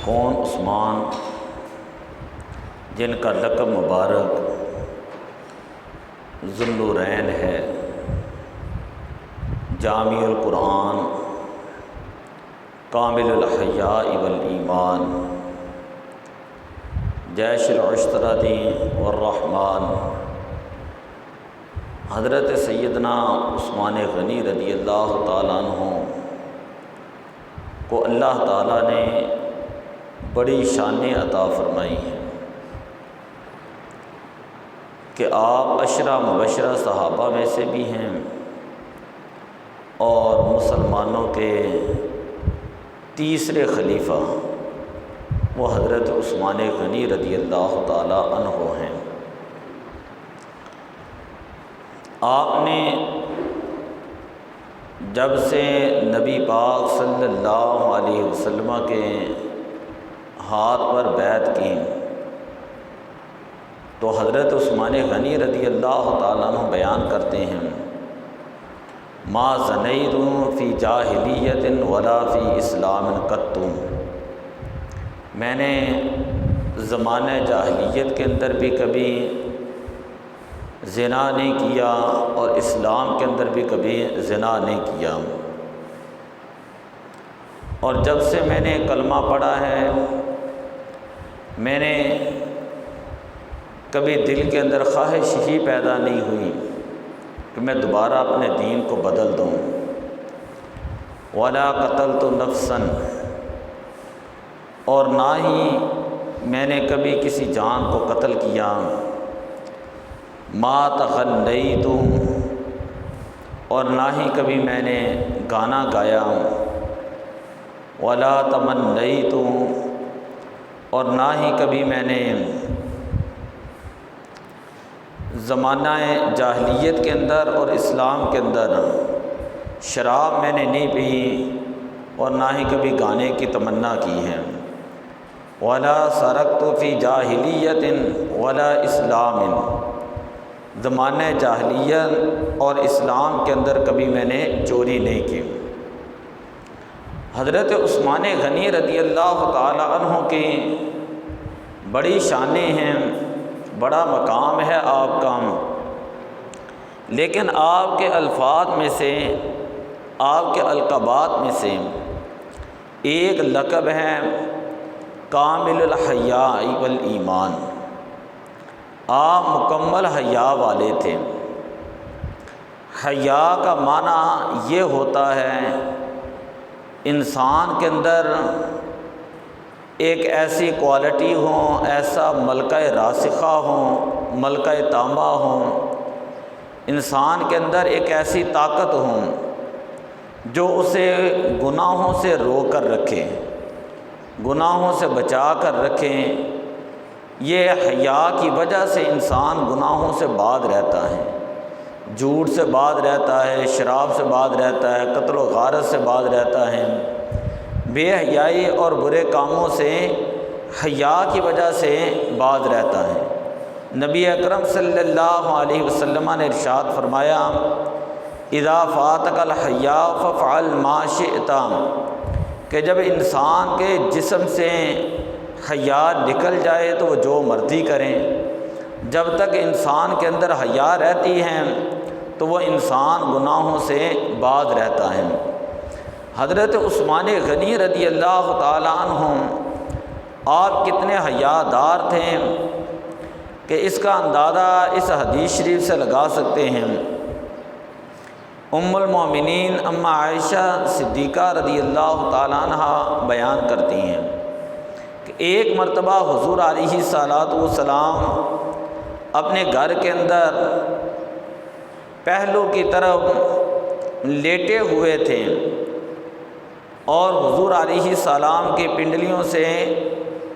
کون عثمان، جن کا لقب مبارک ذو النورین ہے، جامع القرآن، کامل الحیاء والایمان، جیش العشترۃ والرحمن، حضرت سیدنا عثمان غنی رضی اللہ تعالیٰ عنہ کو اللہ تعالیٰ نے بڑی شانیں عطا فرمائی ہیں کہ آپ عشرہ مبشرہ صحابہ میں سے بھی ہیں اور مسلمانوں کے تیسرے خلیفہ وہ حضرت عثمان غنی رضی اللہ تعالیٰ عنہ ہیں۔ آپ نے جب سے نبی پاک صلی اللہ علیہ وسلم کے ہاتھ پر بیعت کی تو حضرت عثمان غنی رضی اللہ تعالیٰ عنہ بیان کرتے ہیں، ما ظنیت فی جاہلیت ولا فی اسلام قط، میں نے زمانہ جاہلیت کے اندر بھی کبھی زنا نہیں کیا اور اسلام کے اندر بھی کبھی زنا نہیں کیا، اور جب سے میں نے کلمہ پڑھا ہے میں نے کبھی دل کے اندر خواہش ہی پیدا نہیں ہوئی کہ میں دوبارہ اپنے دین کو بدل دوں۔ ولا قتلت نفسا، اور نہ ہی میں نے کبھی کسی جان کو قتل کیا۔ ما تغنیت، اور نہ ہی کبھی میں نے گانا گایا۔ ولا تمنیت، اور نہ ہی کبھی میں نے زمانہ جاہلیت کے اندر اور اسلام کے اندر شراب میں نے نہیں پی اور نہ ہی کبھی گانے کی تمنا کی ہے۔ ولا سرقت فی جاہلیت ولا اسلام، زمانہ جاہلیت اور اسلام کے اندر کبھی میں نے چوری نہیں کی۔ حضرت عثمان غنی رضی اللہ تعالی عنہ کی بڑی شانیں ہیں، بڑا مقام ہے آپ کا، لیکن آپ کے الفاظ میں سے، آپ کے القابات میں سے ایک لقب ہے کامل الحیاء والایمان، آپ مکمل حیا والے تھے۔ حیا کا معنی یہ ہوتا ہے انسان کے اندر ایک ایسی کوالٹی ہو، ایسا ملکہ راسخہ ہو، ملکہ تامہ ہو، انسان کے اندر ایک ایسی طاقت ہو جو اسے گناہوں سے رو کر رکھے، گناہوں سے بچا کر رکھیں۔ یہ حیا کی وجہ سے انسان گناہوں سے باز رہتا ہے، جھوٹ سے باز رہتا ہے، شراب سے باز رہتا ہے، قتل و غارت سے باز رہتا ہے، بے حیائی اور برے کاموں سے حیا کی وجہ سے باز رہتا ہے۔ نبی اکرم صلی اللہ علیہ وسلم نے ارشاد فرمایا، اذا فاتک الحیاء فافعل ما شئت، کہ جب انسان کے جسم سے حیا نکل جائے تو وہ جو مرضی کریں۔ جب تک انسان کے اندر حیا رہتی ہے تو وہ انسان گناہوں سے باز رہتا ہے۔ حضرت عثمان غنی رضی اللہ تعالیٰ عنہ آپ کتنے حیا دار تھے کہ اس کا اندازہ اس حدیث شریف سے لگا سکتے ہیں۔ ام المومنین اماں عائشہ صدیقہ رضی اللہ تعالیٰ عنہ بیان کرتی ہیں کہ ایک مرتبہ حضور علیہ الصلاۃ والسلام اپنے گھر کے اندر پہلو کی طرف لیٹے ہوئے تھے اور حضور علیہ السلام کی پنڈلیوں سے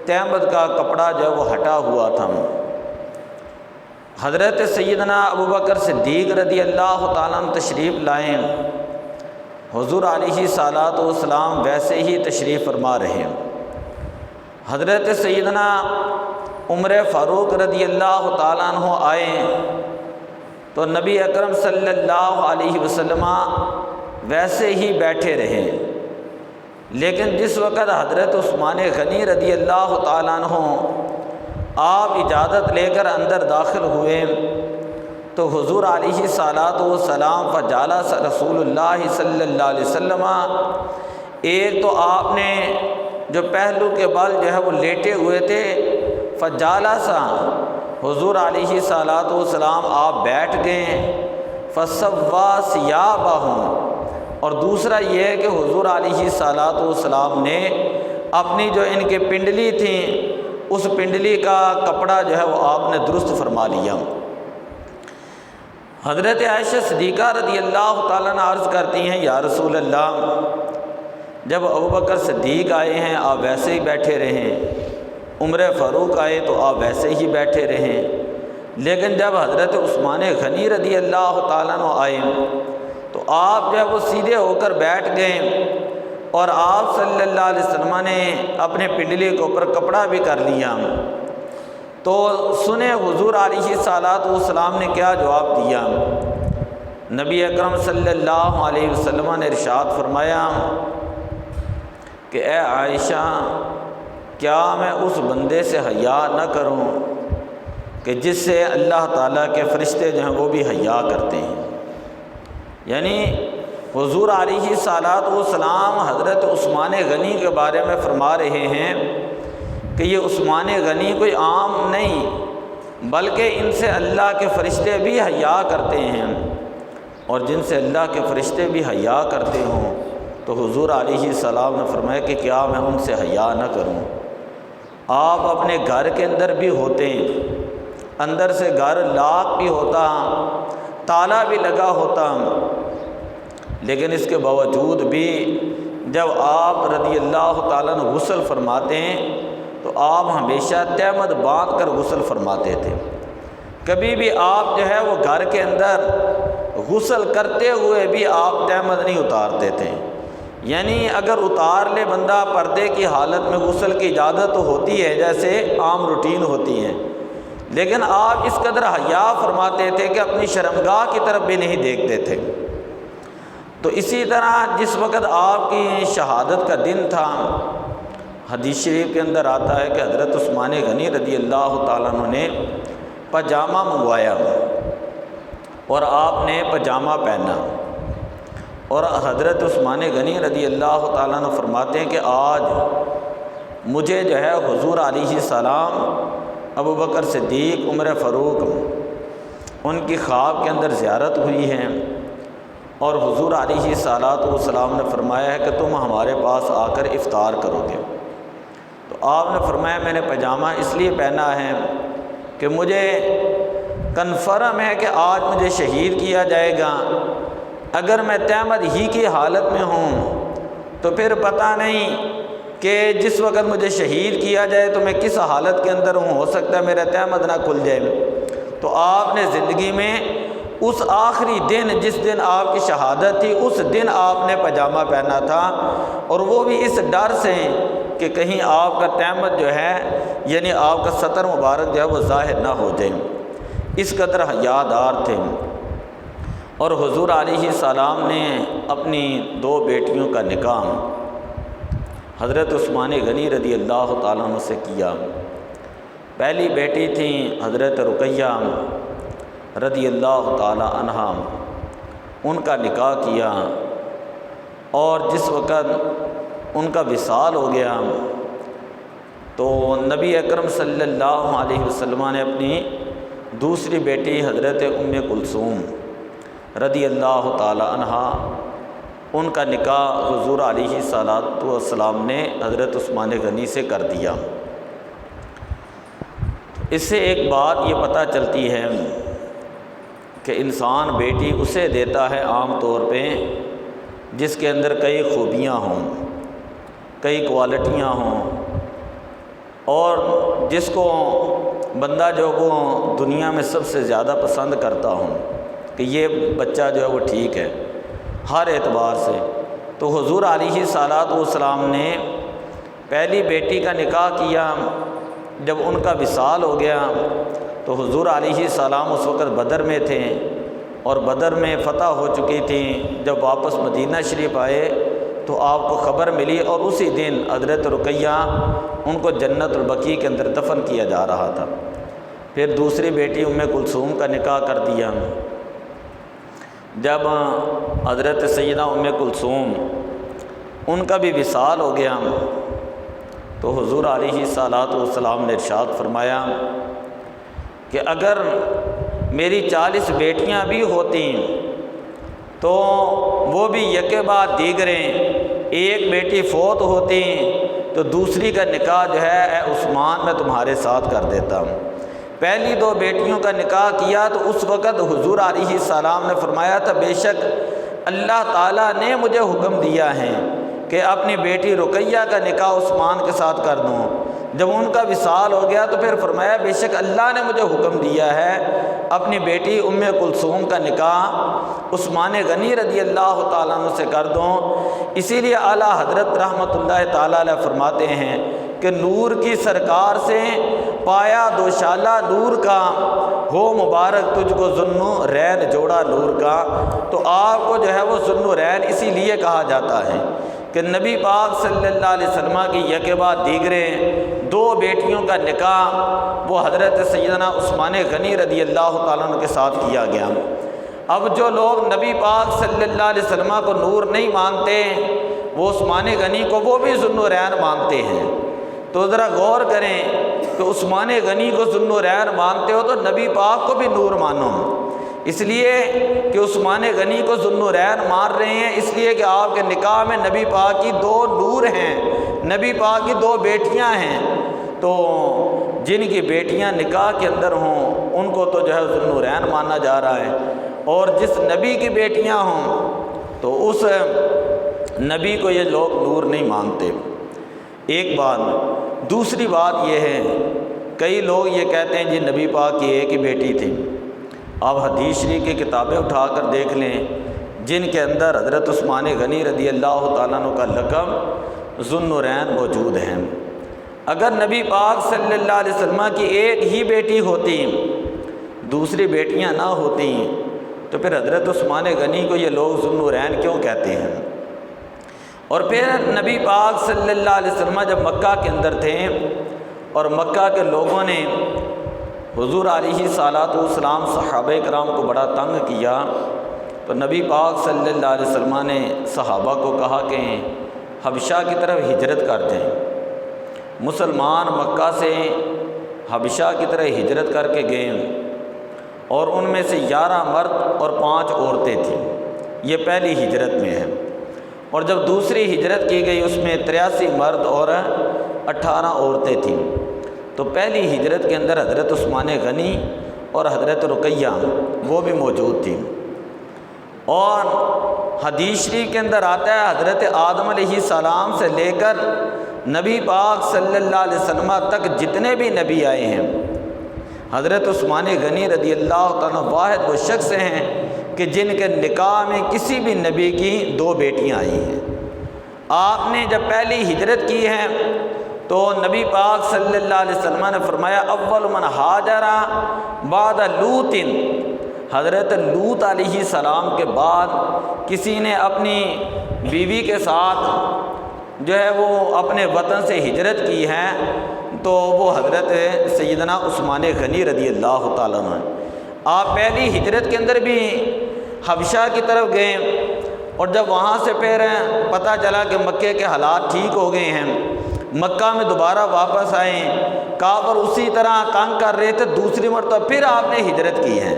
تہمت کا کپڑا جو وہ ہٹا ہوا تھا۔ حضرت سیدنا ابوبکر صدیق رضی اللہ تعالیٰ عنہ تشریف لائیں، حضور علیہ الصلاۃ والسلام ویسے ہی تشریف فرما رہے ہیں۔ حضرت سیدنا عمر فاروق رضی اللہ تعالیٰ عنہ آئے تو نبی اکرم صلی اللہ علیہ وسلم ویسے ہی بیٹھے رہے، لیکن جس وقت حضرت عثمان غنی رضی اللہ تعالیٰ عنہ آپ اجازت لے کر اندر داخل ہوئے تو حضور علیہ الصلاۃ والسلام فجالس رسول اللہ صلی اللہ علیہ وسلم، ایک تو آپ نے جو پہلو کے بل جو ہے وہ لیٹے ہوئے تھے، فجالس حضور علیہ الصلاۃ والسلام آپ بیٹھ گئے، فسوا ثیابہم، اور دوسرا یہ ہے کہ حضور علیہ الصلاۃ والسلام نے اپنی جو ان کے پنڈلی تھیں اس پنڈلی کا کپڑا جو ہے وہ آپ نے درست فرما لیا۔ حضرت عائشہ صدیقہ رضی اللہ تعالیٰ عنہ عرض کرتی ہیں، یا رسول اللہ، جب ابوبکر صدیق آئے ہیں آپ ویسے ہی بیٹھے رہیں، عمر فاروق آئے تو آپ ویسے ہی بیٹھے رہیں، لیکن جب حضرت عثمان غنی رضی اللہ تعالیٰ عنہ آئے تو آپ جو ہے وہ سیدھے ہو کر بیٹھ گئے، اور آپ صلی اللہ علیہ وسلم نے اپنے پنڈلی کے اوپر کپڑا بھی کر لیا۔ تو سنیں حضور علیہ الصلاۃ والسلام نے کیا جواب دیا۔ نبی اکرم صلی اللہ علیہ وسلم نے ارشاد فرمایا کہ اے عائشہ، کیا میں اس بندے سے حیا نہ کروں کہ جس سے اللہ تعالیٰ کے فرشتے جو ہیں وہ بھی حیا کرتے ہیں؟ یعنی حضور علیہ الصلاۃ والسلام حضرت عثمان غنی کے بارے میں فرما رہے ہیں کہ یہ عثمان غنی کوئی عام نہیں، بلکہ ان سے اللہ کے فرشتے بھی حیا کرتے ہیں، اور جن سے اللہ کے فرشتے بھی حیا کرتے ہوں تو حضور علیہ السلام نے فرمایا کہ کیا میں ان سے حیا نہ کروں؟ آپ اپنے گھر کے اندر بھی ہوتے ہیں، اندر سے گھر لاک بھی ہوتا، تالا بھی لگا ہوتا، لیکن اس کے باوجود بھی جب آپ رضی اللہ تعالیٰ نے غسل فرماتے ہیں تو آپ ہمیشہ تہمد باندھ کر غسل فرماتے تھے۔ کبھی بھی آپ جو ہے وہ گھر کے اندر غسل کرتے ہوئے بھی آپ تہمد نہیں اتارتے تھے، یعنی اگر اتار لے بندہ پردے کی حالت میں غسل کی اجازت تو ہوتی ہے جیسے عام روٹین ہوتی ہے، لیکن آپ اس قدر حیا فرماتے تھے کہ اپنی شرمگاہ کی طرف بھی نہیں دیکھتے تھے۔ تو اسی طرح جس وقت آپ کی شہادت کا دن تھا، حدیث شریف کے اندر آتا ہے کہ حضرت عثمان غنی رضی اللہ تعالیٰ عنہ نے پاجامہ منگوایا اور آپ نے پاجامہ پہنا، اور حضرت عثمان غنی رضی اللہ تعالیٰ عنہ فرماتے ہیں کہ آج مجھے جو ہے حضور علیہ السلام، ابوبکر صدیق، عمر فاروق، ان کی خواب کے اندر زیارت ہوئی ہے، اور حضور علیہ الصلاۃ والسلام نے فرمایا ہے کہ تم ہمارے پاس آ کر افطار کرو گے۔ تو آپ نے فرمایا میں نے پاجامہ اس لیے پہنا ہے کہ مجھے کنفرم ہے کہ آج مجھے شہید کیا جائے گا، اگر میں تہمد ہی کی حالت میں ہوں تو پھر پتہ نہیں کہ جس وقت مجھے شہید کیا جائے تو میں کس حالت کے اندر ہوں، ہو سکتا ہے میرا تہمد نہ کھل جائے۔ تو آپ نے زندگی میں اس آخری دن جس دن آپ کی شہادت تھی اس دن آپ نے پاجامہ پہنا تھا، اور وہ بھی اس ڈر سے کہ کہیں آپ کا تہمد جو ہے یعنی آپ کا سطر مبارک جو ہے وہ ظاہر نہ ہو جائے، اس قدر حیادار تھے۔ اور حضور علیہ السلام نے اپنی 2 بیٹیوں کا نکاح حضرت عثمان غنی رضی اللہ تعالیٰ عنہ سے کیا۔ پہلی بیٹی تھیں حضرت رقیہ رضی اللہ تعالی عنہا، ان کا نکاح کیا، اور جس وقت ان کا وصال ہو گیا تو نبی اکرم صلی اللہ علیہ وسلم نے اپنی دوسری بیٹی حضرت ام کلثوم رضی اللہ تعالی عنہا، ان کا نکاح حضور علیہ الصلاۃ والسلام نے حضرت عثمان غنی سے کر دیا۔ اس سے ایک بات یہ پتہ چلتی ہے کہ انسان بیٹی اسے دیتا ہے عام طور پہ جس کے اندر کئی خوبیاں ہوں، کئی کوالٹیاں ہوں، اور جس کو بندہ جو وہ دنیا میں سب سے زیادہ پسند کرتا ہوں کہ یہ بچہ جو ہے وہ ٹھیک ہے ہر اعتبار سے۔ تو حضور علیہ الصلاۃ والسلام نے پہلی بیٹی کا نکاح کیا، جب ان کا وصال ہو گیا تو حضور علیہ السلام اس وقت بدر میں تھے، اور بدر میں فتح ہو چکی تھی۔ جب واپس مدینہ شریف آئے تو آپ کو خبر ملی اور اسی دن حضرت رقیہ ان کو جنت البقیع کے اندر دفن کیا جا رہا تھا۔ پھر دوسری بیٹی ام کلثوم کا نکاح کر دیا۔ جب حضرت سیدہ ام کلثوم ان کا بھی وصال ہو گیا تو حضور علیہ الصلوۃ والسلام نے ارشاد فرمایا کہ اگر میری 40 بیٹیاں بھی ہوتی تو وہ بھی یکے بعد دیگریں، ایک بیٹی فوت ہوتی تو دوسری کا نکاح جو ہے اے عثمان میں تمہارے ساتھ کر دیتا۔ پہلی 2 بیٹیوں کا نکاح کیا تو اس وقت حضور علیہ السلام نے فرمایا تھا بے شک اللہ تعالیٰ نے مجھے حکم دیا ہے کہ اپنی بیٹی رقیہ کا نکاح عثمان کے ساتھ کر دوں۔ جب ان کا وصال ہو گیا تو پھر فرمایا بے شک اللہ نے مجھے حکم دیا ہے اپنی بیٹی ام کلثوم کا نکاح عثمان غنی رضی اللہ تعالیٰ عنہ سے کر دوں۔ اسی لیے اعلیٰ حضرت رحمۃ اللہ تعالیٰ علیہ فرماتے ہیں کہ نور کی سرکار سے پایا دوشالہ نور کا، ہو مبارک تجھ کو ذوالنورین جوڑا نور کا۔ تو آپ کو جو ہے وہ ذوالنورین اسی لیے کہا جاتا ہے کہ نبی پاک صلی اللہ علیہ وسلم کی یکے بعد دیگریں 2 بیٹیوں کا نکاح وہ حضرت سیدنا عثمان غنی رضی اللہ تعالیٰ عنہ کے ساتھ کیا گیا۔ اب جو لوگ نبی پاک صلی اللہ علیہ وسلم کو نور نہیں مانتے وہ عثمان غنی کو وہ بھی ذوالنورین مانتے ہیں۔ تو ذرا غور کریں کہ عثمان غنی کو ذوالنورین مانتے ہو تو نبی پاک کو بھی نور مانو، اس لیے کہ عثمان غنی کو ذوالنورین مان رہے ہیں، اس لیے کہ آپ کے نکاح میں نبی پاک کی 2 نور ہیں، نبی پاک کی 2 بیٹیاں ہیں۔ تو جن کی بیٹیاں نکاح کے اندر ہوں ان کو تو جو ہے ذوالنورین مانا جا رہا ہے، اور جس نبی کی بیٹیاں ہوں تو اس نبی کو یہ لوگ نور نہیں مانتے۔ ایک بات۔ دوسری بات یہ ہے کئی لوگ یہ کہتے ہیں جی نبی پاک کی ایک ہی بیٹی تھی۔ آپ حدیث شریف کی کتابیں اٹھا کر دیکھ لیں جن کے اندر حضرت عثمان غنی رضی اللہ تعالیٰ عنہ کا لقب ذوالنورین موجود ہیں۔ اگر نبی پاک صلی اللہ علیہ وسلم کی ایک ہی بیٹی ہوتی، دوسری بیٹیاں نہ ہوتی، تو پھر حضرت عثمان غنی کو یہ لوگ ذوالنورین کیوں کہتے ہیں؟ اور پھر نبی پاک صلی اللہ علیہ وسلم جب مکہ کے اندر تھے اور مکہ کے لوگوں نے حضور علیہ الصلوۃ والسلام صحابہ کرام کو بڑا تنگ کیا تو نبی پاک صلی اللہ علیہ وسلم نے صحابہ کو کہا کہ حبشہ کی طرف ہجرت کر دیں۔ مسلمان مکہ سے حبشہ کی طرف ہجرت کر کے گئے اور ان میں سے 11 مرد اور 5 عورتیں تھیں، یہ پہلی ہجرت میں ہے۔ اور جب دوسری ہجرت کی گئی اس میں 83 مرد اور 18 عورتیں تھیں۔ تو پہلی ہجرت کے اندر حضرت عثمان غنی اور حضرت رقیہ وہ بھی موجود تھیں۔ اور حدیث شریف کے اندر آتا ہے حضرت آدم علیہ السلام سے لے کر نبی پاک صلی اللہ علیہ وسلم تک جتنے بھی نبی آئے ہیں، حضرت عثمان غنی رضی اللہ تعالیٰ واحد وہ شخص ہیں کہ جن کے نکاح میں کسی بھی نبی کی 2 بیٹیاں آئی ہیں۔ آپ نے جب پہلی ہجرت کی ہے تو نبی پاک صلی اللہ علیہ وسلم نے فرمایا اول من ہاجر بعد لوط، حضرت لوط علیہ السلام کے بعد کسی نے اپنی بیوی کے ساتھ جو ہے وہ اپنے وطن سے ہجرت کی ہے تو وہ حضرت سیدنا عثمان غنی رضی اللہ تعالیٰ عنہ۔ آپ پہلی ہجرت کے اندر بھی حبشہ کی طرف گئے اور جب وہاں سے پھر پتہ چلا کہ مکے کے حالات ٹھیک ہو گئے ہیں، مکہ میں دوبارہ واپس آئے، کافر اسی طرح تنگ کر رہے تھے، دوسری مرتبہ پھر آپ نے ہجرت کی ہے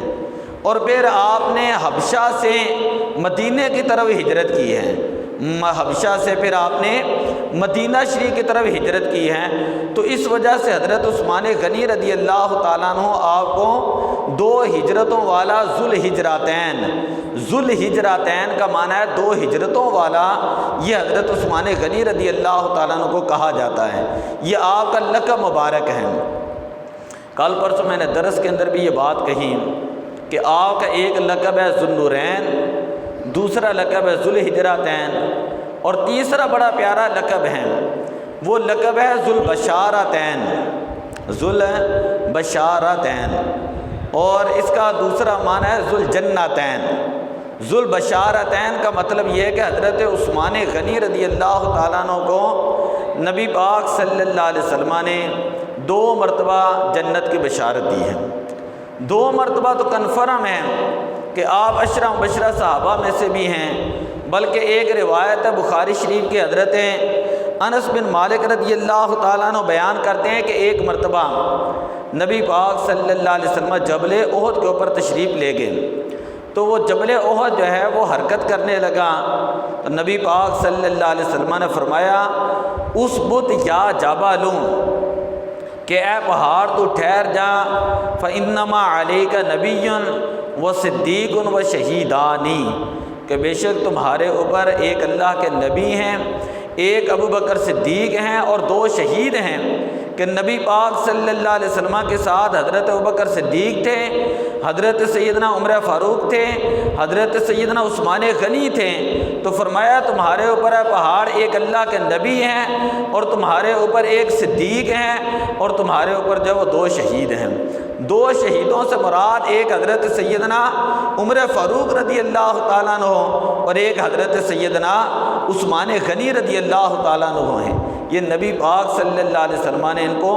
اور پھر آپ نے حبشہ سے مدینہ کی طرف ہجرت کی ہے، حبشہ سے پھر آپ نے مدینہ شریف کی طرف ہجرت کی ہے۔ تو اس وجہ سے حضرت عثمان غنی رضی اللہ تعالیٰ عنہ آپ کو 2 ہجرتوں والا ذوالہجرتین، ذوالہجرتین کا معنی ہے 2 ہجرتوں والا، یہ حضرت عثمان غنی رضی اللہ تعالیٰ عنہ کو کہا جاتا ہے، یہ آپ کا لقب مبارک ہے۔ کل پرسوں میں نے درس کے اندر بھی یہ بات کہی کہ آپ کا ایک لقب ہے ذوالنورین، دوسرا لقب ہے ذوالہجرتین، اور تیسرا بڑا پیارا لقب ہے، وہ لقب ہے ذوالبشارتین، ذوالبشارتین، اور اس کا دوسرا معنی ہے ذوالجنتین، ذوالبشارتین کا مطلب یہ ہے کہ حضرت عثمان غنی رضی اللہ تعالیٰ عنہ کو نبی پاک صلی اللہ علیہ وسلم نے 2 مرتبہ جنت کی بشارت دی ہے۔ 2 مرتبہ تو کنفرم ہے کہ آپ عشرہ مبشرہ صحابہ میں سے بھی ہیں، بلکہ ایک روایت ہے بخاری شریف کے حضرت انس بن مالک رضی اللہ تعالیٰ عنہ بیان کرتے ہیں کہ ایک مرتبہ نبی پاک صلی اللہ علیہ وسلم جبل احد کے اوپر تشریف لے گئے، تو وہ جبل احد جو ہے وہ حرکت کرنے لگا، تو نبی پاک صلی اللہ علیہ وسلم نے فرمایا اثبت یا جبل، کہ اے پہاڑ تو ٹھہر جا، فإنما علیک نبی و صدیق و شہیدانی، کہ بے شک تمہارے اوپر ایک اللہ کے نبی ہیں، ایک ابو بکر صدیق ہیں اور 2 شہید ہیں، کہ نبی پاک صلی اللہ علیہ وسلم کے ساتھ حضرت ابو بکر صدیق تھے، حضرت سیدنا عمر فاروق تھے، حضرت سیدنا عثمان غنی تھے، تو فرمایا تمہارے اوپر ہے پہاڑ ایک اللہ کے نبی ہیں، اور تمہارے اوپر ایک صدیق ہیں، اور تمہارے اوپر جو وہ 2 شہید ہیں۔ 2 شہیدوں سے مراد ایک حضرت سیدنا عمر فاروق رضی اللہ تعالیٰ عنہ اور ایک حضرت سیدنا عثمان غنی رضی اللہ تعالیٰ عنہ ہیں۔ یہ نبی پاک صلی اللہ علیہ وسلم نے ان کو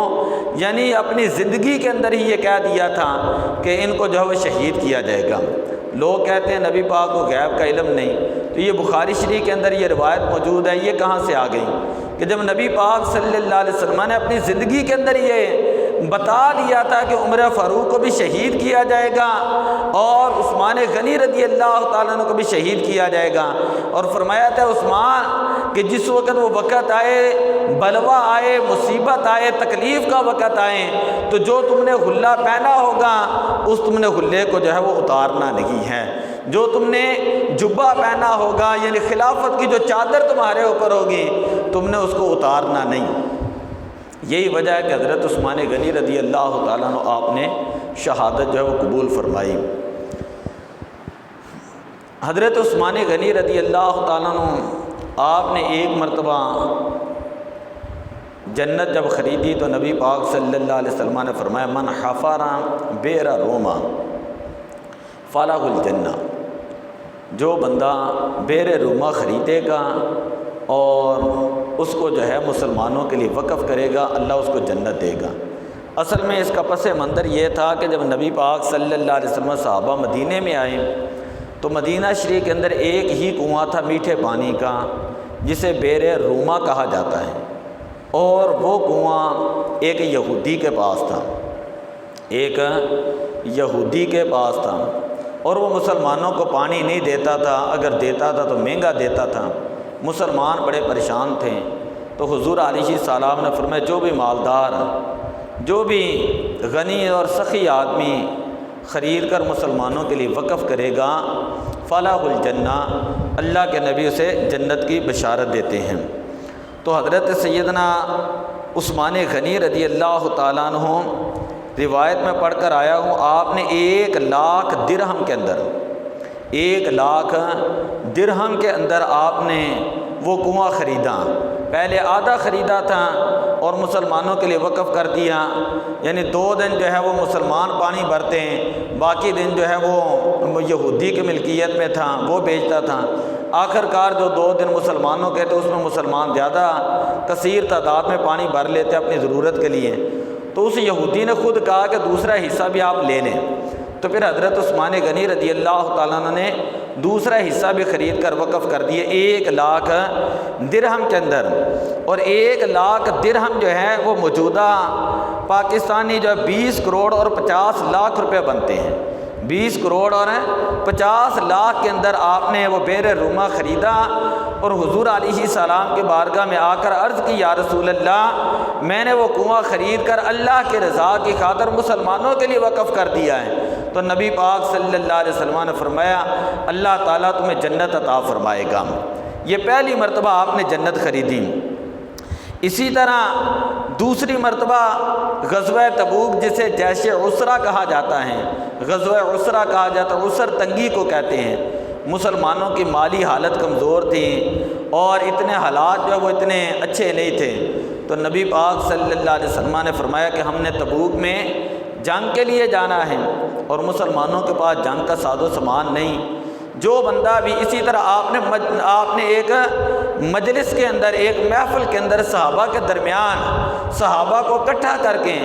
یعنی اپنی زندگی کے اندر ہی یہ کہہ دیا تھا کہ ان کو جو ہے وہ شہید کیا جائے گا۔ لوگ کہتے ہیں نبی پاک کو غیب کا علم نہیں، تو یہ بخاری شریف کے اندر یہ روایت موجود ہے، یہ کہاں سے آ گئی کہ جب نبی پاک صلی اللہ علیہ وسلم نے اپنی زندگی کے اندر یہ بتا دیا تھا کہ عمر فاروق کو بھی شہید کیا جائے گا اور عثمان غنی رضی اللہ تعالیٰ عنہ کو بھی شہید کیا جائے گا، اور فرمایا تھا عثمان کہ جس وقت وہ وقت آئے، بلوا آئے، مصیبت آئے، تکلیف کا وقت آئے، تو جو تم نے حلہ پہنا ہوگا اس تم نے حلے کو جو ہے وہ اتارنا نہیں ہے، جو تم نے جبہ پہنا ہوگا یعنی خلافت کی جو چادر تمہارے اوپر ہوگی تم نے اس کو اتارنا نہیں۔ یہی وجہ ہے کہ حضرت عثمان غنی رضی اللہ تعالیٰ عنہ آپ نے شہادت جو ہے وہ قبول فرمائی۔ حضرت عثمان غنی رضی اللہ تعالیٰ عنہ آپ نے ایک مرتبہ جنت جب خریدی تو نبی پاک صلی اللہ علیہ وسلم نے فرمایا من حفر بئر روما فلہ الجنہ، جو بندہ بئر روما خریدے گا اور اس کو جو ہے مسلمانوں کے لیے وقف کرے گا، اللہ اس کو جنت دے گا۔ اصل میں اس کا پس منظر یہ تھا کہ جب نبی پاک صلی اللہ علیہ وسلم صحابہ مدینے میں آئے تو مدینہ شریف کے اندر ایک ہی کنواں تھا میٹھے پانی کا جسے بئر روما کہا جاتا ہے، اور وہ کنواں ایک یہودی کے پاس تھا، ایک یہودی کے پاس تھا، اور وہ مسلمانوں کو پانی نہیں دیتا تھا، اگر دیتا تھا تو مہنگا دیتا تھا۔ مسلمان بڑے پریشان تھے، تو حضور علیہ السلام نے فرمایا جو بھی مالدار، جو بھی غنی اور سخی آدمی خرید کر مسلمانوں کے لیے وقف کرے گا فلاح الجنہ، اللہ کے نبی اسے جنت کی بشارت دیتے ہیں۔ تو حضرت سیدنا عثمان غنی رضی اللہ تعالیٰ عنہ روایت میں پڑھ کر آیا ہوں، آپ نے 1,00,000 درہم کے اندر 1,00,000 درہم کے اندر آپ نے وہ کنواں خریدا، پہلے آدھا خریدا تھا اور مسلمانوں کے لیے وقف کر دیا، یعنی 2 دن جو ہے وہ مسلمان پانی بھرتے ہیں، باقی دن جو ہے وہ یہودی کی ملکیت میں تھا، وہ بیچتا تھا۔ آخر کار جو 2 دن مسلمانوں کے تھے اس میں مسلمان زیادہ کثیر تعداد میں پانی بھر لیتے اپنی ضرورت کے لیے، تو اس یہودی نے خود کہا کہ دوسرا حصہ بھی آپ لے لیں، تو پھر حضرت عثمان غنی رضی اللہ تعالیٰ عنہ نے دوسرا حصہ بھی خرید کر وقف کر دیے 1,00,000 درہم کے اندر، اور 1,00,000 درہم جو ہے وہ موجودہ پاکستانی جو 20 کروڑ اور 50 لاکھ روپے بنتے ہیں، 20 کروڑ اور 50 لاکھ کے اندر آپ نے وہ بئر روما خریدا، اور حضور علیہ السلام کے بارگاہ میں آ کر عرض کی یا رسول اللہ میں نے وہ کنواں خرید کر اللہ کے رضا کی خاطر مسلمانوں کے لیے وقف کر دیا ہے، تو نبی پاک صلی اللہ علیہ وسلم نے فرمایا اللہ تعالیٰ تمہیں جنت عطا فرمائے گا۔ یہ پہلی مرتبہ آپ نے جنت خریدی۔ اسی طرح دوسری مرتبہ غزوہ تبوک جسے جیش عسرہ کہا جاتا ہے، غزوہ عسرہ کہا جاتا ہے، عسر تنگی کو کہتے ہیں، مسلمانوں کی مالی حالت کمزور تھی اور اتنے حالات جو وہ اتنے اچھے نہیں تھے، تو نبی پاک صلی اللہ علیہ وسلم نے فرمایا کہ ہم نے تبوک میں جنگ کے لیے جانا ہے اور مسلمانوں کے پاس جنگ کا ساز و سامان نہیں، جو بندہ بھی اسی طرح آپ نے ایک مجلس کے اندر، ایک محفل کے اندر صحابہ کے درمیان صحابہ کو اکٹھا کر کے،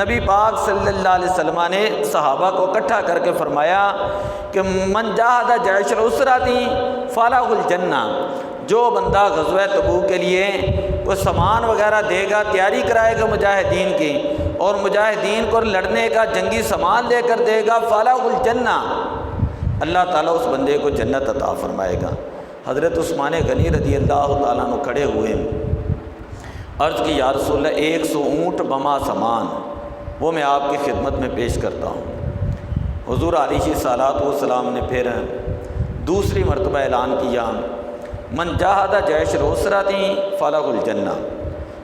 نبی پاک صلی اللہ علیہ وسلم نے صحابہ کو اکٹھا کر کے فرمایا کہ من جاہد جیش العسرۃ فلہ الجنہ، جو بندہ غزوہ تبوک کے لیے کوئی سامان وغیرہ دے گا، تیاری کرائے گا مجاہدین کی، اور مجاہدین کو لڑنے کا جنگی سامان لے کر دے گا، فلہ الجنہ، اللہ تعالیٰ اس بندے کو جنت عطا فرمائے گا۔ حضرت عثمان غنی رضی اللہ تعالیٰ عنہ کھڑے ہوئے، عرض کی یا رسول اللہ 100 اونٹ بما سامان وہ میں آپ کی خدمت میں پیش کرتا ہوں۔ حضور علیہ الصلوۃ والسلام نے پھر دوسری مرتبہ اعلان کیا من جاہد جیش العسرۃ فلہ الجنہ،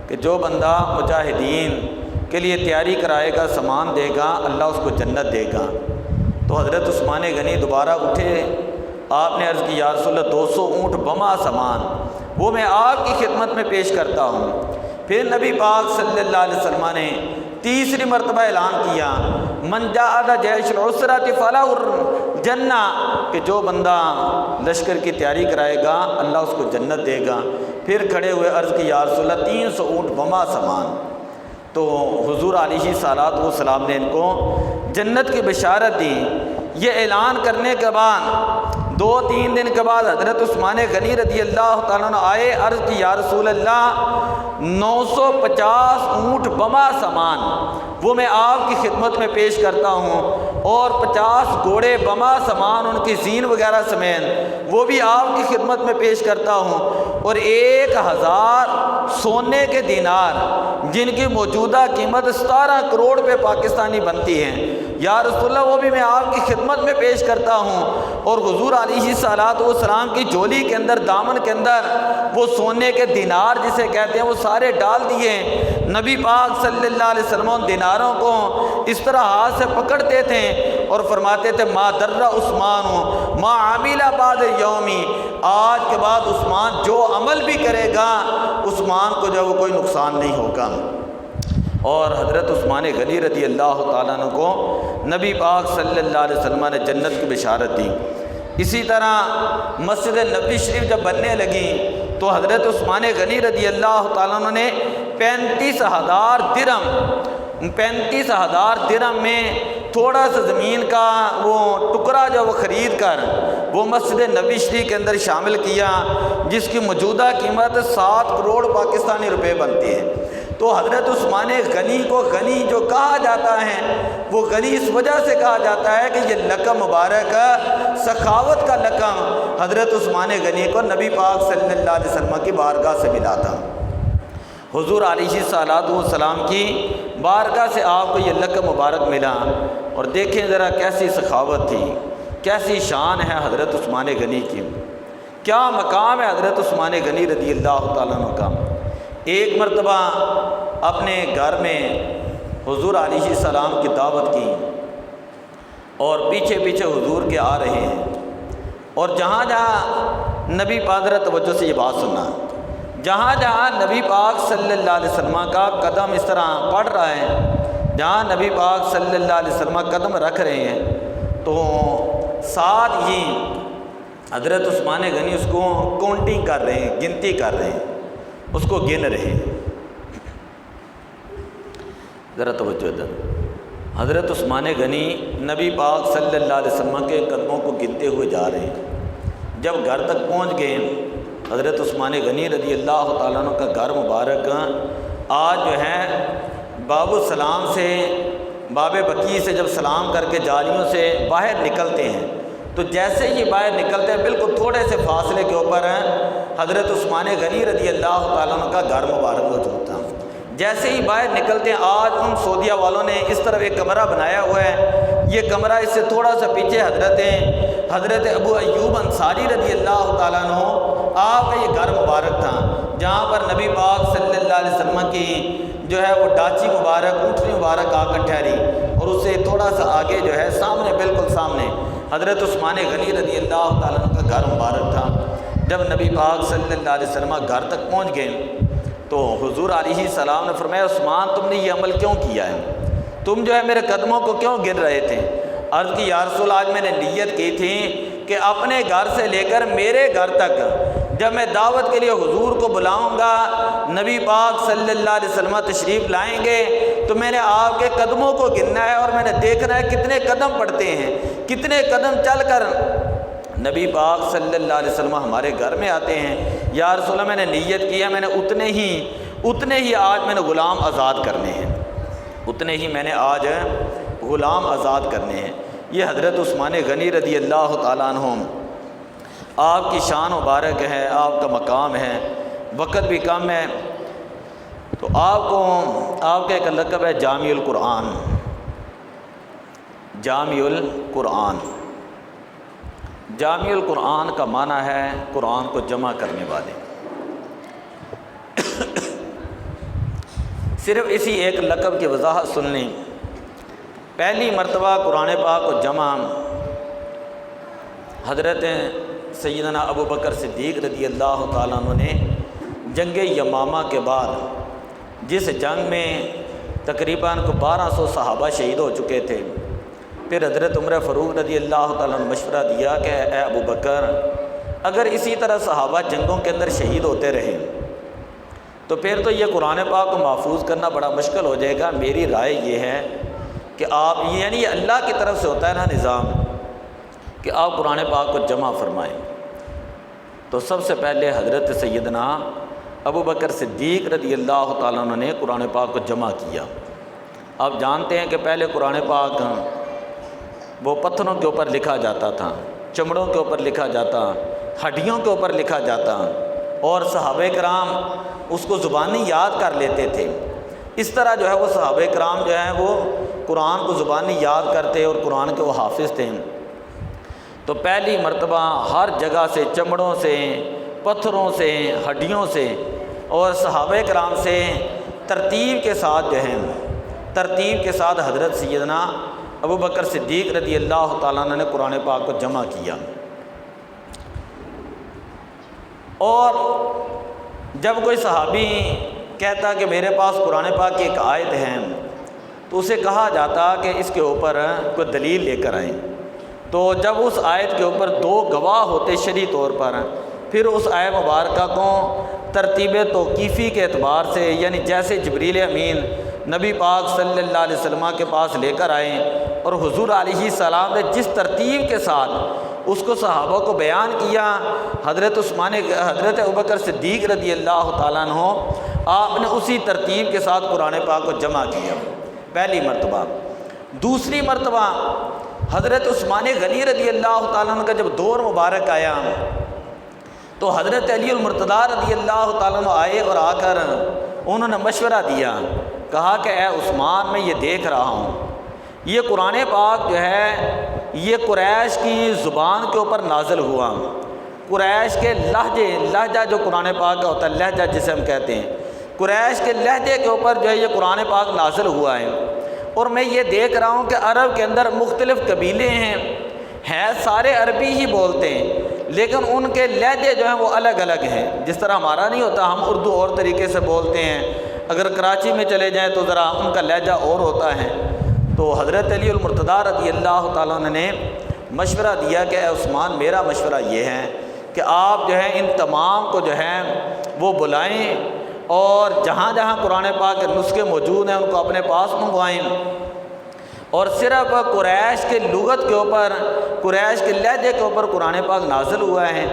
کہ جو بندہ مجاہدین کے لیے تیاری کرائے گا، سامان دے گا، اللہ اس کو جنت دے گا۔ تو حضرت عثمان غنی دوبارہ اٹھے، آپ نے عرض کی یا رسول اللہ 200 اونٹ بما سامان وہ میں آپ کی خدمت میں پیش کرتا ہوں۔ پھر نبی پاک صلی اللہ علیہ وسلم نے تیسری مرتبہ اعلان کیا من جاہد جیش العسرۃ فلہ الجنہ، کہ جو بندہ لشکر کی تیاری کرائے گا، اللہ اس کو جنت دے گا۔ پھر کھڑے ہوئے عرض کی یا رسول اللہ 300 اونٹ بما سامان۔ تو حضور علیہ الصلوۃ والسلام نے ان کو جنت کی بشارت دی۔ یہ اعلان کرنے کے بعد 2-3 دن کے بعد حضرت عثمان غنی رضی اللہ تعالیٰ عنہ آئے، عرض کی یا رسول اللہ 950 اونٹ بما سامان وہ میں آپ کی خدمت میں پیش کرتا ہوں، اور 50 گھوڑے بما سامان ان کی زین وغیرہ سمیت وہ بھی آپ کی خدمت میں پیش کرتا ہوں، اور 1000 سونے کے دینار جن کی موجودہ قیمت 17 کروڑ روپے پاکستانی بنتی ہیں، یا رسول اللہ وہ بھی میں آپ کی خدمت میں پیش کرتا ہوں۔ اور حضور علیہ الصلوۃ والسلام کی جولی کے اندر، دامن کے اندر وہ سونے کے دینار جسے کہتے ہیں وہ سارے ڈال دیے۔ نبی پاک صلی اللہ علیہ وسلم ان دیناروں کو اس طرح ہاتھ سے پکڑتے تھے اور فرماتے تھے ما در عثمان ما عمل بعد یومی، آج کے بعد عثمان جو عمل بھی کرے گا عثمان کو جو وہ کوئی نقصان نہیں ہوگا۔ اور حضرت عثمان غنی رضی اللہ تعالیٰ عنہ کو نبی پاک صلی اللہ علیہ وسلم نے جنت کی بشارت دی۔ اسی طرح مسجد نبوی شریف جب بننے لگی تو حضرت عثمان غنی رضی اللہ تعالیٰ عنہ نے 35,000 درہم میں تھوڑا سا زمین کا وہ ٹکڑا جو وہ خرید کر وہ مسجد نبوی شریف کے اندر شامل کیا، جس کی موجودہ قیمت 7 کروڑ پاکستانی روپے بنتی ہے۔ تو حضرت عثمان غنی کو غنی جو کہا جاتا ہے وہ غنی اس وجہ سے کہا جاتا ہے کہ یہ لقب مبارک سخاوت کا لقب حضرت عثمان غنی کو نبی پاک صلی اللہ علیہ وسلم کی بارگاہ سے ملا تھا۔ حضور علیہ الصلوۃ والسلام کی بارگاہ سے آپ کو یہ لقب مبارک ملا، اور دیکھیں ذرا کیسی سخاوت تھی، کیسی شان ہے حضرت عثمان غنی کی، کیا مقام ہے حضرت عثمان غنی رضی اللہ تعالیٰ عنہ کا۔ ایک مرتبہ اپنے گھر میں حضور علیہ السلام کی دعوت کی، اور پیچھے پیچھے حضور کے آ رہے ہیں، اور جہاں جہاں نبی پاک توجہ سے یہ بات سننا، جہاں جہاں نبی پاک صلی اللہ علیہ وسلم کا قدم اس طرح پڑ رہا ہے، جہاں نبی پاک صلی اللہ علیہ وسلم قدم رکھ رہے ہیں، تو ساتھ ہی حضرت عثمان غنی اس کو کاؤنٹنگ کر رہے ہیں، گنتی کر رہے ہیں، اس کو گن رہے ہیں۔ ذرا توجہ دیں، حضرت عثمان غنی نبی پاک صلی اللہ علیہ وسلم کے قدموں کو گنتے ہوئے جا رہے ہیں۔ جب گھر تک پہنچ گئے حضرت عثمان غنی رضی اللہ تعالیٰ عنہ کا گھر مبارک آج جو ہے باب السلام سے، باب بقیع سے جب سلام کر کے جالیوں سے باہر نکلتے ہیں تو جیسے ہی باہر نکلتے ہیں بالکل تھوڑے سے فاصلے کے اوپر حضرت عثمان غنی رضی اللہ تعالیٰ عنہ کا گھر مبارک موجود تھا۔ جیسے ہی باہر نکلتے ہیں، آج ان سعودیہ والوں نے اس طرف ایک کمرہ بنایا ہوا ہے، یہ کمرہ اس سے تھوڑا سا پیچھے حضرت ابو ایوب انصاری رضی اللہ تعالیٰ عنہ آپ کا یہ گھر مبارک تھا، جہاں پر نبی پاک صلی اللہ علیہ وسلم کی جو ہے وہ ڈاچی مبارک، اونٹنی مبارک آ کر ٹھہری، اور اس سے تھوڑا سا آگے جو ہے سامنے، بالکل سامنے حضرت عثمان غنی رضی اللہ تعالیٰ عنہ کا گھر مبارک تھا۔ جب نبی پاک صلی اللہ علیہ وسلم گھر تک پہنچ گئے تو حضور علیہ السلام نے فرمایا عثمان تم نے یہ عمل کیوں کیا ہے، تم جو ہے میرے قدموں کو کیوں گن رہے تھے؟ عرض کی یا رسول آج میں نے نیت کی تھی کہ اپنے گھر سے لے کر میرے گھر تک جب میں دعوت کے لیے حضور کو بلاؤں گا، نبی پاک صلی اللہ علیہ وسلم تشریف لائیں گے تو میں نے آپ کے قدموں کو گننا ہے اور میں نے دیکھنا ہے کتنے قدم پڑتے ہیں، کتنے قدم چل کر نبی پاک صلی اللہ علیہ وسلم ہمارے گھر میں آتے ہیں۔ یا رسول اللہ، میں نے نیت کیا میں نے اتنے ہی آج میں نے غلام آزاد کرنے ہیں، اتنے ہی میں نے آج غلام آزاد کرنے ہیں۔ یہ حضرت عثمان غنی رضی اللہ تعالیٰ عنہ، آپ کی شان مبارک ہے، آپ کا مقام ہے، وقت بھی کم ہے، تو آپ کا ایک لقب ہے جامع القرآن۔ جامع القرآن، جامع القرآن کا معنی ہے قرآن کو جمع کرنے والے۔ صرف اسی ایک لقب کی وضاحت سن لیں۔ پہلی مرتبہ قرآن پاک کو جمع حضرت سیدنا ابو بکر صدیق رضی اللہ تعالیٰ عنہ نے جنگ یمامہ کے بعد، جس جنگ میں تقریباً 1200 صحابہ شہید ہو چکے تھے، پھر حضرت عمر فاروق رضی اللہ تعالیٰ نے مشورہ دیا کہ اے ابو بکر، اگر اسی طرح صحابہ جنگوں کے اندر شہید ہوتے رہے تو پھر تو یہ قرآن پاک کو محفوظ کرنا بڑا مشکل ہو جائے گا۔ میری رائے یہ ہے کہ آپ یعنی یہ اللہ کی طرف سے ہوتا ہے نا نظام کہ آپ قرآن پاک کو جمع فرمائیں۔ تو سب سے پہلے حضرت سیدنا ابو بکر صدیق رضی اللہ تعالیٰ عنہ نے قرآن پاک کو جمع کیا۔ آپ جانتے ہیں کہ پہلے قرآن پاک وہ پتھروں کے اوپر لکھا جاتا تھا، چمڑوں کے اوپر لکھا جاتا، ہڈیوں کے اوپر لکھا جاتا، اور صحابہ کرام اس کو زبانی یاد کر لیتے تھے۔ اس طرح جو ہے وہ صحابہ کرام جو ہیں وہ قرآن کو زبانی یاد کرتے اور قرآن کے وہ حافظ تھے۔ تو پہلی مرتبہ ہر جگہ سے، چمڑوں سے، پتھروں سے، ہڈیوں سے اور صحابہ کرام سے ترتیب کے ساتھ جو ہے ترتیب کے ساتھ حضرت سیدنا ابو بکر صدیق رضی اللہ تعالیٰ عنہ نے قرآن پاک کو جمع کیا۔ اور جب کوئی صحابی کہتا کہ میرے پاس قرآن پاک کی ایک آیت ہے تو اسے کہا جاتا کہ اس کے اوپر کوئی دلیل لے کر آئیں۔ تو جب اس آیت کے اوپر 2 گواہ ہوتے شرعی طور پر، پھر اس آیت مبارکہ کو ترتیب توقیفی کے اعتبار سے، یعنی جیسے جبریل امین نبی پاک صلی اللہ علیہ وسلم کے پاس لے کر آئیں اور حضور علیہ السلام نے جس ترتیب کے ساتھ اس کو صحابہ کو بیان کیا، حضرت ابوبکر صدیق رضی اللہ تعالیٰ عنہ آپ نے اسی ترتیب کے ساتھ قرآن پاک کو جمع کیا پہلی مرتبہ۔ دوسری مرتبہ حضرت عثمان غنی رضی اللہ تعالیٰ عنہ کا جب دور مبارک آیا تو حضرت علی المرتضیٰ رضی اللہ تعالیٰ عنہ آئے اور آ کر انہوں نے مشورہ دیا، کہا کہ اے عثمان، میں یہ دیکھ رہا ہوں یہ قرآن پاک جو ہے یہ قریش کی زبان کے اوپر نازل ہوا، قریش کے لہجہ جو قرآن پاک کا ہوتا ہے، لہجہ جسے ہم کہتے ہیں، قریش کے لہجے کے اوپر جو ہے یہ قرآن پاک نازل ہوا ہے، اور میں یہ دیکھ رہا ہوں کہ عرب کے اندر مختلف قبیلے ہیں سارے عربی ہی بولتے ہیں، لیکن ان کے لہجے جو ہیں وہ الگ الگ ہیں۔ جس طرح ہمارا نہیں ہوتا، ہم اردو اور طریقے سے بولتے ہیں، اگر کراچی میں چلے جائیں تو ذرا ان کا لہجہ اور ہوتا ہے۔ تو حضرت علی المرتضیٰ رضی اللہ تعالیٰ عنہ نے مشورہ دیا کہ اے عثمان، میرا مشورہ یہ ہے کہ آپ جو ہے ان تمام کو جو ہے وہ بلائیں اور جہاں جہاں قرآن پاک کے نسخے موجود ہیں ان کو اپنے پاس منگوائیں، اور صرف قریش کے لغت کے اوپر، قریش کے لہجے کے اوپر قرآن پاک نازل ہوا ہے،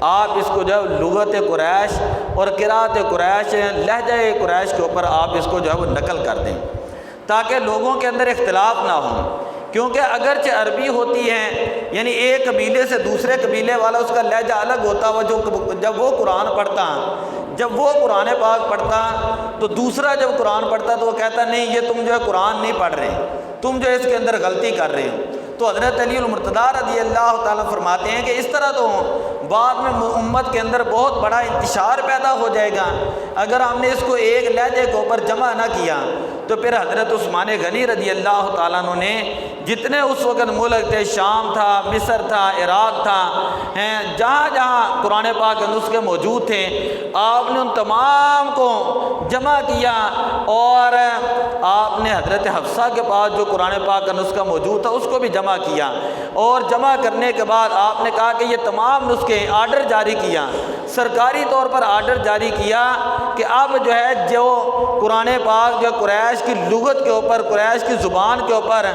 آپ اس کو جو ہے لغت قریش اور قرات قریش، لہجہ قریش کے اوپر آپ اس کو جو ہے وہ نقل کر دیں تاکہ لوگوں کے اندر اختلاف نہ ہوں۔ کیونکہ اگرچہ عربی ہوتی ہے، یعنی ایک قبیلے سے دوسرے قبیلے والا اس کا لہجہ الگ ہوتا ہوا، جب وہ قرآن پاک پڑھتا تو دوسرا جب قرآن پڑھتا تو وہ کہتا نہیں یہ تم جو ہے قرآن نہیں پڑھ رہے، تم جو ہے اس کے اندر غلطی کر رہے ہو۔ تو حضرت علی المرتضیٰ رضی اللہ تعالیٰ فرماتے ہیں کہ اس طرح تو بعد میں امت کے اندر بہت بڑا انتشار پیدا ہو جائے گا، اگر ہم نے اس کو ایک لہجے کے اوپر جمع نہ کیا تو پھر حضرت عثمان غنی رضی اللہ تعالیٰ عنہ نے جتنے اس وقت ملک تھے، شام تھا، مصر تھا، عراق تھا، جہاں جہاں قرآن پاک کے نسخے موجود تھے، آپ نے ان تمام کو جمع کیا اور آپ آپ نے حضرت حفصہ کے پاس جو قرآن پاک کا نسخہ موجود تھا اس کو بھی جمع کیا، اور جمع کرنے کے بعد آپ نے کہا کہ یہ تمام نسخے آرڈر جاری کیا، سرکاری طور پر آرڈر جاری کیا کہ اب جو ہے جو قرآن پاک جو قریش کی لغت کے اوپر، قریش کی زبان کے اوپر،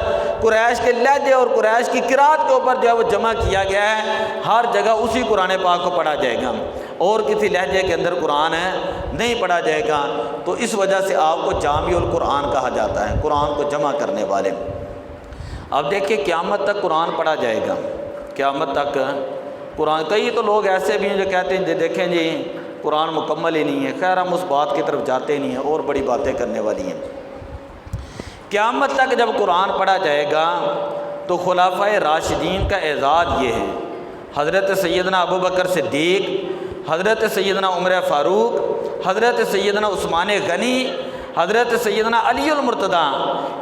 قریش کے لہجے اور قریش کی قرات کے اوپر جو ہے وہ جمع کیا گیا ہے، ہر جگہ اسی قرآن پاک کو پڑھا جائے گا، اور کسی لہجے کے اندر قرآن نہیں پڑھا جائے گا۔ تو اس وجہ سے آپ کو جامع القرآن کہا جاتا ہے، قرآن کو جمع کرنے والے۔ اب دیکھیں قیامت تک قرآن پڑھا جائے گا، قیامت تک قرآن۔ کئی تو لوگ ایسے بھی ہیں جو کہتے ہیں دیکھیں جی قرآن مکمل ہی نہیں ہے، خیر ہم اس بات کی طرف جاتے نہیں ہیں، اور بڑی باتیں کرنے والی ہیں۔ قیامت تک جب قرآن پڑھا جائے گا تو خلفائے راشدین کا اعزاز یہ ہے، حضرت سیدنا ابوبکر صدیق، حضرت سیدنا عمر فاروق، حضرت سیدنا عثمان غنی، حضرت سیدنا علی المرتضیٰ،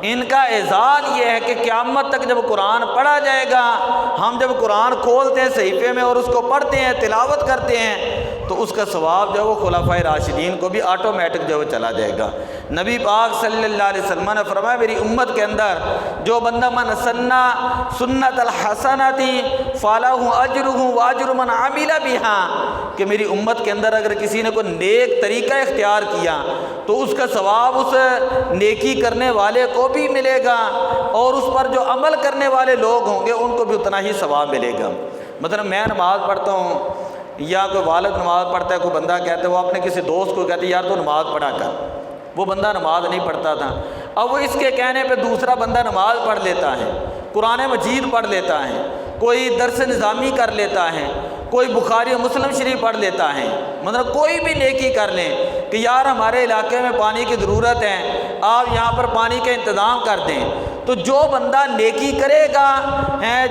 ان کا اعزاز یہ ہے کہ قیامت تک جب قرآن پڑھا جائے گا، ہم جب قرآن کھولتے ہیں صحیفے میں اور اس کو پڑھتے ہیں، تلاوت کرتے ہیں، تو اس کا ثواب جو ہے وہ خلفائے راشدین کو بھی آٹومیٹک جو ہے وہ چلا جائے گا۔ نبی پاک صلی اللہ علیہ وسلم نے فرمایا میری امت کے اندر جو بندہ من سنّا سنت الحسنۃ فلہ اجرہ واجر من عمل بہا، کہ میری امت کے اندر اگر کسی نے کوئی نیک طریقہ اختیار کیا تو اس کا ثواب اس نیکی کرنے والے کو بھی ملے گا، اور اس پر جو عمل کرنے والے لوگ ہوں گے ان کو بھی اتنا ہی ثواب ملے گا۔ مثلا میں نماز پڑھتا ہوں، یا کوئی والد نماز پڑھتا ہے، کوئی بندہ کہتا ہے، وہ اپنے کسی دوست کو کہتے ہیں یار تو نماز پڑھا کر، وہ بندہ نماز نہیں پڑھتا تھا، اب وہ اس کے کہنے پہ دوسرا بندہ نماز پڑھ لیتا ہے، قرآن مجید پڑھ لیتا ہے، کوئی درس نظامی کر لیتا ہے، کوئی بخاری و مسلم شریف پڑھ لیتا ہے، مطلب کوئی بھی نیکی کر لیں کہ یار ہمارے علاقے میں پانی کی ضرورت ہے، آپ یہاں پر پانی کا انتظام کر دیں، تو جو بندہ نیکی کرے گا،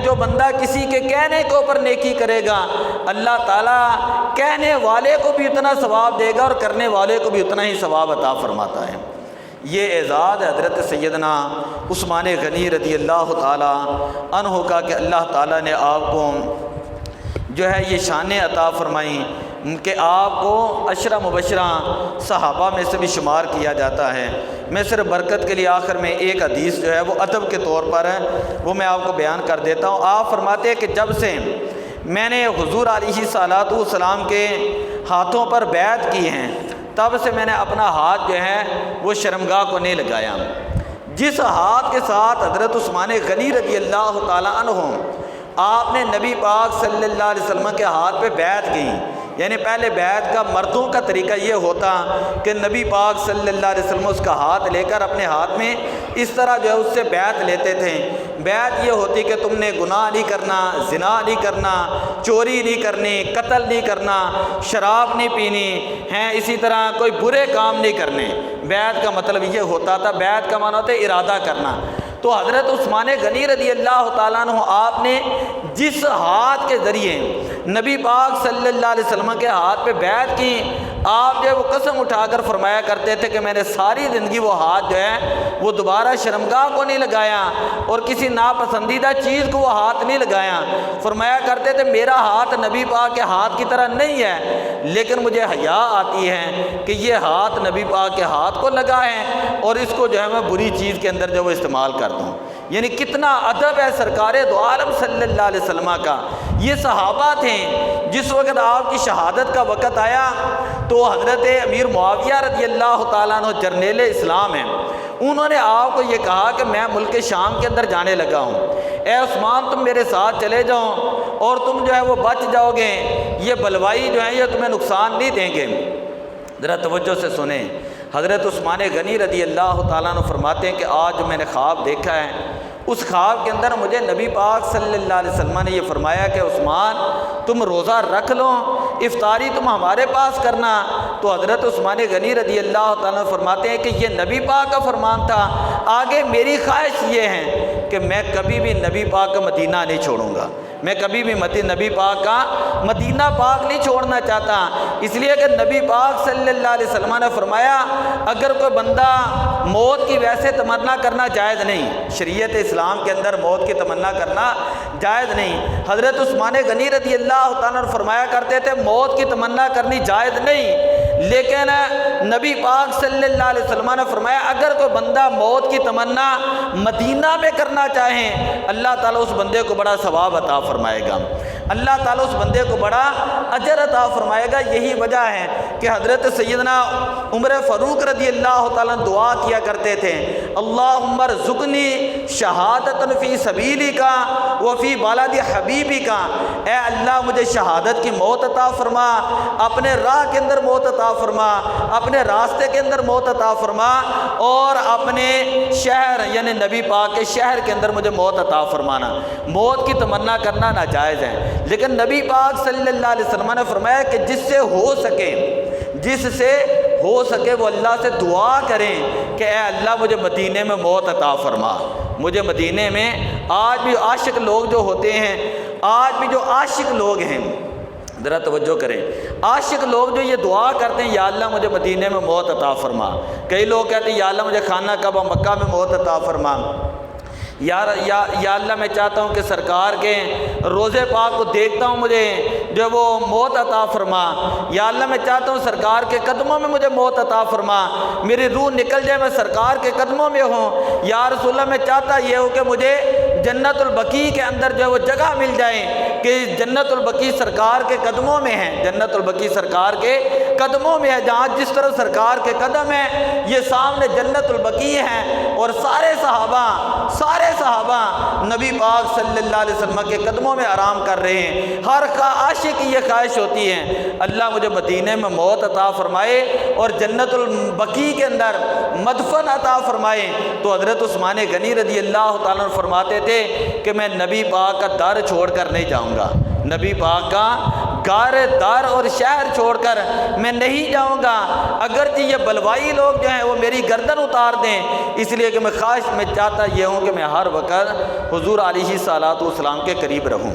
جو بندہ کسی کے کہنے کے اوپر نیکی کرے گا، اللہ تعالیٰ کہنے والے کو بھی اتنا ثواب دے گا اور کرنے والے کو بھی اتنا ہی ثواب عطا فرماتا ہے۔ یہ اعزاز حضرت سیدنا عثمان غنی رضی اللہ تعالیٰ عنہ کا کہ اللہ تعالیٰ نے آپ کو جو ہے یہ شانیں عطا فرمائیں کہ آپ کو عشرہ مبشرہ صحابہ میں سے بھی شمار کیا جاتا ہے۔ میں صرف برکت کے لیے آخر میں ایک حدیث جو ہے وہ ادب کے طور پر ہے وہ میں آپ کو بیان کر دیتا ہوں۔ آپ فرماتے ہیں کہ جب سے میں نے حضور علیہ الصلوۃ والسلام کے ہاتھوں پر بیعت کی ہیں تب سے میں نے اپنا ہاتھ جو ہے وہ شرمگاہ کو نہیں لگایا۔ جس ہاتھ کے ساتھ حضرت عثمان غنی رضی اللہ تعالیٰ عنہ آپ نے نبی پاک صلی اللہ علیہ وسلم کے ہاتھ پہ بیعت کی، یعنی پہلے بیعت کا مردوں کا طریقہ یہ ہوتا کہ نبی پاک صلی اللہ علیہ وسلم اس کا ہاتھ لے کر اپنے ہاتھ میں اس طرح جو ہے اس سے بیعت لیتے تھے۔ بیعت یہ ہوتی کہ تم نے گناہ نہیں کرنا، زنا نہیں کرنا، چوری نہیں کرنی، قتل نہیں کرنا، شراب نہیں پینی ہیں، اسی طرح کوئی برے کام نہیں کرنے۔ بیعت کا مطلب یہ ہوتا تھا، بیعت کا معنی ہوتا ہے ارادہ کرنا۔ تو حضرت عثمان غنی رضی اللہ تعالیٰ عنہ آپ نے جس ہاتھ کے ذریعے نبی پاک صلی اللہ علیہ وسلم کے ہاتھ پہ بیعت کی، آپ جو وہ قسم اٹھا کر فرمایا کرتے تھے کہ میں نے ساری زندگی وہ ہاتھ جو ہے وہ دوبارہ شرمگاہ کو نہیں لگایا اور کسی ناپسندیدہ چیز کو وہ ہاتھ نہیں لگایا۔ فرمایا کرتے تھے میرا ہاتھ نبی پاک کے ہاتھ کی طرح نہیں ہے، لیکن مجھے حیا آتی ہے کہ یہ ہاتھ نبی پاک کے ہاتھ کو لگا ہے اور اس کو جو ہے میں بری چیز کے اندر جو وہ استعمال کرتا ہوں۔ یعنی کتنا ادب ہے سرکار دو عالم صلی اللہ علیہ وسلم کا۔ یہ صحابہ تھے، جس وقت آپ کی شہادت کا وقت آیا تو حضرت امیر معاویہ رضی اللہ تعالیٰ عنہ جرنیل اسلام ہیں، انہوں نے آپ کو یہ کہا کہ میں ملک شام کے اندر جانے لگا ہوں، اے عثمان تم میرے ساتھ چلے جاؤ اور تم جو ہے وہ بچ جاؤ گے، یہ بلوائی جو ہے یہ تمہیں نقصان نہیں دیں گے۔ ذرا توجہ سے سنیں، حضرت عثمان غنی رضی اللہ تعالیٰ عنہ فرماتے ہیں کہ آج جو میں نے خواب دیکھا ہے اس خواب کے اندر مجھے نبی پاک صلی اللہ علیہ وسلم نے یہ فرمایا کہ عثمان تم روزہ رکھ لو، افطاری تم ہمارے پاس کرنا۔ تو حضرت عثمان غنی رضی اللہ تعالیٰ عنہ فرماتے ہیں کہ یہ نبی پاک کا فرمان تھا، آگے میری خواہش یہ ہے کہ میں کبھی بھی نبی پاک کا مدینہ نہیں چھوڑوں گا، میں کبھی بھی نبی پاک کا مدینہ پاک نہیں چھوڑنا چاہتا، اس لیے کہ نبی پاک صلی اللہ علیہ وسلم نے فرمایا اگر کوئی بندہ موت کی ویسے تمنا کرنا جائز نہیں، شریعت اسلام کے اندر موت کی تمنا کرنا جائز نہیں۔ حضرت عثمان غنی رضی اللہ تعالیٰ نے فرمایا کرتے تھے موت کی تمنا کرنی جائز نہیں، لیکن نبی پاک صلی اللہ علیہ وسلم نے فرمایا اگر کوئی بندہ موت کی تمنا مدینہ میں کرنا چاہیں اللہ تعالیٰ اس بندے کو بڑا ثواب عطا فرمائے گا، اللہ تعالیٰ اس بندے کو بڑا اجر عطا فرمائے گا۔ یہی وجہ ہے کہ حضرت سیدنا عمر فاروق رضی اللہ تعالیٰ دعا کیا کرتے تھے، اللہم ارزقنی شہادۃ فی سبیلک وفی بلد حبیبک، اے اللہ مجھے شہادت کی موت عطا فرما، اپنے راہ کے اندر موت عطا فرما، اپنے راستے کے اندر موت عطا فرما، اور اپنے شہر یعنی نبی پاک کے شہر کے اندر مجھے موت عطا فرمانا۔ موت کی تمنا کرنا ناجائز ہے، لیکن نبی پاک صلی اللہ علیہ وسلم نے فرمایا کہ جس سے ہو سکے وہ اللہ سے دعا کریں کہ اے اللہ مجھے مدینے میں موت عطا فرما، مجھے مدینے میں۔ آج بھی عاشق لوگ جو ہوتے ہیں، آج بھی جو عاشق لوگ ہیں، ذرا توجہ کریں، عاشق لوگ جو یہ دعا کرتے ہیں یا اللہ مجھے مدینے میں موت عطا فرما، کئی لوگ کہتے ہیں یا اللہ مجھے خانہ کعبہ مکہ میں موت عطا فرما، یا اللہ میں چاہتا ہوں کہ سرکار کے روضے پاک کو دیکھتا ہوں مجھے جو وہ موت عطا فرما، یا اللہ میں چاہتا ہوں سرکار کے قدموں میں مجھے موت عطا فرما، میری روح نکل جائے میں سرکار کے قدموں میں ہوں، یا رسول اللہ میں چاہتا یہ ہو کہ مجھے جنت البقیع کے اندر جو ہے وہ جگہ مل جائے کہ جنت البقیع سرکار کے قدموں میں ہے، جنت البقیع سرکار کے قدموں میں ہے، جہاں جس طرح سرکار کے قدم ہیں یہ سامنے جنت البقیع ہے، اور سارے صحابہ نبی پاک صلی اللہ علیہ وسلم کے قدموں میں آرام کر رہے ہیں۔ ہر عاشق کی یہ خواہش ہوتی ہے اللہ مجھے مدینے میں موت عطا فرمائے اور جنت البقیع کے اندر مدفن عطا فرمائے۔ تو حضرت عثمان غنی رضی اللہ تعالیٰ عنہ فرماتے تھے کہ میں نبی پاک کا در چھوڑ کر نہیں جاؤں گا، نبی پاک کا گھر در اور شہر چھوڑ کر میں نہیں جاؤں گا، اگرچہ یہ بلوائی لوگ جو ہیں وہ میری گردن اتار دیں، اس لیے کہ میں خواہش میں چاہتا یہ ہوں کہ میں ہر وقت حضور علیہ الصلوۃ والسلام کے قریب رہوں،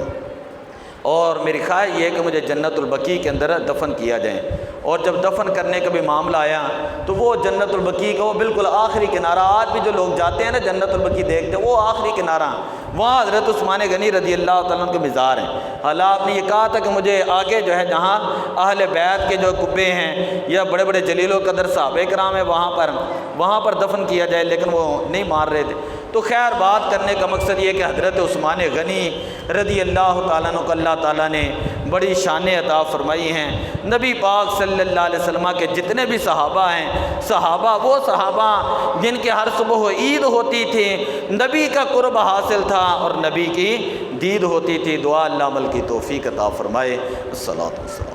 اور میری خواہش یہ ہے کہ مجھے جنت البقیع کے اندر دفن کیا جائے۔ اور جب دفن کرنے کا بھی معاملہ آیا تو وہ جنت البقیع کا وہ بالکل آخری کنارہ، آج بھی جو لوگ جاتے ہیں نا جنت البقیع دیکھتے ہیں وہ آخری کنارہ، وہاں حضرت عثمان غنی رضی اللہ تعالیٰ عنہ کے مزار ہیں۔ حالانکہ آپ نے یہ کہا تھا کہ مجھے آگے جو ہے جہاں اہل بیت کے جو قبے ہیں یا بڑے بڑے جلیل و قدر صحابہ کرام ہیں وہاں پر دفن کیا جائے، لیکن وہ نہیں مان رہے تھے۔ تو خیر بات کرنے کا مقصد یہ کہ حضرت عثمان غنی رضی اللہ تعالیٰ عنہ کو اللہ تعالیٰ نے بڑی شانیں عطا فرمائی ہیں۔ نبی پاک صلی اللہ علیہ وسلم کے جتنے بھی صحابہ ہیں، وہ صحابہ جن کے ہر صبح عید ہوتی تھی، نبی کا قرب حاصل تھا اور نبی کی دید ہوتی تھی۔ دعا اللہ عمل کی توفیق عطا فرمائے۔ الصلاۃ والسلام۔